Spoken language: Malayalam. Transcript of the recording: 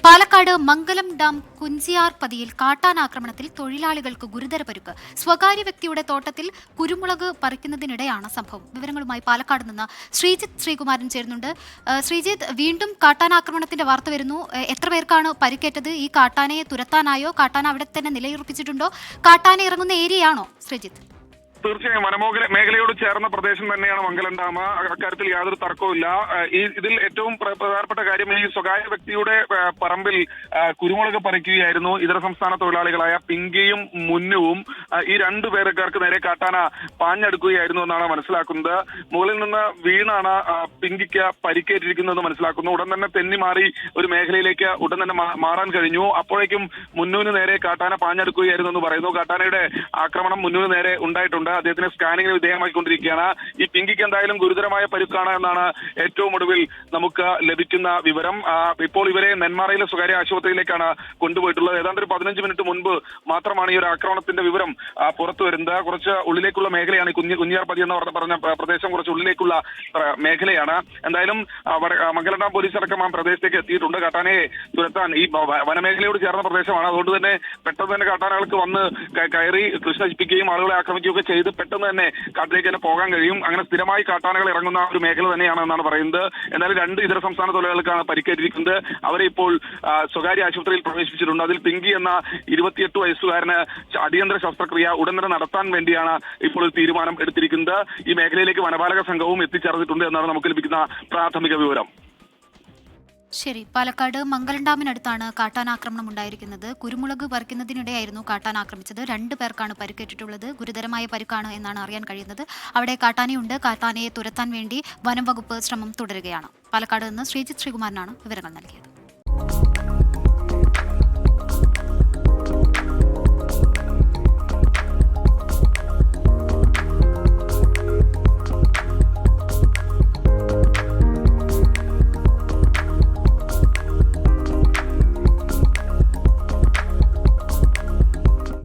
പാലക്കാട് മംഗലം ഡാം കുഞ്ചിയാർപതിയിൽ കാട്ടാനാക്രമണത്തിൽ തൊഴിലാളികൾക്ക് ഗുരുതര പരുക്ക്. സ്വകാര്യ വ്യക്തിയുടെ തോട്ടത്തിൽ കുരുമുളക് പറിക്കുന്നതിനിടെയാണ് സംഭവം. വിവരങ്ങളുമായി പാലക്കാട് നിന്ന് ശ്രീജിത്ത് ശ്രീകുമാരൻ ചേരുന്നുണ്ട്. ശ്രീജിത്ത്, വീണ്ടും കാട്ടാനാക്രമണത്തിന്റെ വാർത്ത വരുന്നു. എത്ര പേർക്കാണ് പരിക്കേറ്റത്? ഈ കാട്ടാനയെ തുരത്താനായോ? കാട്ടാന അവിടെ തന്നെ നിലയുറപ്പിച്ചിട്ടുണ്ടോ? കാട്ടാന ഇറങ്ങുന്ന ഏരിയയാണോ ശ്രീജിത്ത്? തീർച്ചയായും മേഖലയോട് ചേർന്ന പ്രദേശം തന്നെയാണ് മംഗലം ഡാം. അക്കാര്യത്തിൽ യാതൊരു തർക്കവുമില്ല. ഇതിൽ ഏറ്റവും പ്രധാനപ്പെട്ട കാര്യം ഈ സ്വകാര്യ വ്യക്തിയുടെ പറമ്പിൽ കുരുമുളക് പറിക്കുകയായിരുന്നു ഇതര സംസ്ഥാന തൊഴിലാളികളായ പിങ്കിയും മുന്നുവും. ഈ രണ്ടു പേർക്കാർക്ക് നേരെ കാട്ടാന പാഞ്ഞെടുക്കുകയായിരുന്നു എന്നാണ് മനസ്സിലാക്കുന്നത്. മുകളിൽ നിന്ന് വീണാണ് പിങ്കിക്ക് പരിക്കേറ്റിരിക്കുന്നതെന്ന് മനസ്സിലാക്കുന്നു. ഉടൻ തന്നെ തെന്നി മാറി ഒരു മേഖലയിലേക്ക് ഉടൻ തന്നെ മാറാൻ കഴിഞ്ഞു. അപ്പോഴേക്കും മുന്നുവിന് നേരെ കാട്ടാന പാഞ്ഞെടുക്കുകയായിരുന്നു എന്ന് പറയുന്നു. കാട്ടാനയുടെ ആക്രമണം മുന്നുവിന് നേരെ ഉണ്ടായിട്ടുണ്ട്. അദ്ദേഹത്തിന് സ്കാനിങ്ങിന് വിധേയമാക്കിക്കൊണ്ടിരിക്കുകയാണ്. ഈ പിങ്കിക്ക് എന്തായാലും ഗുരുതരമായ പരുക്കാണ് എന്നാണ് ഏറ്റവും ഒടുവിൽ നമുക്ക് ലഭിക്കുന്ന വിവരം. ഇപ്പോൾ ഇവരെ നെന്മാറയിലെ സ്വകാര്യ ആശുപത്രിയിലേക്കാണ് കൊണ്ടുപോയിട്ടുള്ളത്. ഏതാണ്ട് ഒരു 15 മിനിറ്റ് മുൻപ് മാത്രമാണ് ഈ ഒരു ആക്രമണത്തിന്റെ വിവരം പുറത്തു വരുന്നത്. കുറച്ച് ഉള്ളിലേക്കുള്ള മേഖലയാണ് കുഞ്ഞിയാർപതി എന്ന് പറഞ്ഞ പ്രദേശം. കുറച്ച് ഉള്ളിലേക്കുള്ള മേഖലയാണ്. എന്തായാലും മംഗലം ഡാം പോലീസ് അടക്കം ആ പ്രദേശത്തേക്ക് എത്തിയിട്ടുണ്ട്. കാട്ടാനയെ തുരത്താൻ ഈ വനമേഖലയോട് ചേർന്ന പ്രദേശമാണ്. അതുകൊണ്ട് തന്നെ പെട്ടെന്ന് തന്നെ കാട്ടാനകൾക്ക് വന്ന് കയറി കൃഷി നശിപ്പിക്കുകയും ആളുകളെ ആക്രമിക്കുകയൊക്കെ ചെയ്ത് പെട്ടെന്ന് തന്നെ കാട്ടിലേക്ക് തന്നെ പോകാൻ കഴിയും. അങ്ങനെ സ്ഥിരമായി കാട്ടാനകൾ ഇറങ്ങുന്ന ഒരു മേഖല തന്നെയാണ് എന്നാണ് പറയുന്നത്. എന്നാലും 2 ഇതര സംസ്ഥാന തൊഴിലാളികൾക്കാണ് പരിക്കേറ്റിരിക്കുന്നത്. അവരെ ഇപ്പോൾ സ്വകാര്യ ആശുപത്രിയിൽ പ്രവേശിപ്പിച്ചിട്ടുണ്ട്. അതിൽ പിങ്കി എന്ന 28 വയസ്സുകാരന് അടിയന്തര ശസ്ത്രക്രിയ ഉടൻ തന്നെ നടത്താൻ വേണ്ടിയാണ് ഇപ്പോൾ തീരുമാനം എടുത്തിരിക്കുന്നത്. ഈ മേഖലയിലേക്ക് വനപാലക സംഘവും എത്തിച്ചേർന്നിട്ടുണ്ട് എന്നാണ് നമുക്ക് ലഭിക്കുന്ന പ്രാഥമിക വിവരം. ശരി, പാലക്കാട് മംഗലം ഡാമിനടുത്താണ് കാട്ടാനാക്രമണം ഉണ്ടായിരിക്കുന്നത്. കുരുമുളക് പറിക്കുന്നതിനിടെയായിരുന്നു കാട്ടാന ആക്രമിച്ചത്. 2 പേർക്കാണ് പരിക്കേറ്റിട്ടുള്ളത്. ഗുരുതരമായ പരിക്കാണ് എന്നാണ് അറിയാൻ കഴിയുന്നത്. അവിടെ കാട്ടാനയുണ്ട്. കാട്ടാനയെ തുരത്താൻ വേണ്ടി വനം വകുപ്പ് ശ്രമം തുടരുകയാണ്. പാലക്കാട് നിന്ന് ശ്രീജിത്ത് ശ്രീകുമാരനാണ് വിവരങ്ങൾ നൽകിയത്.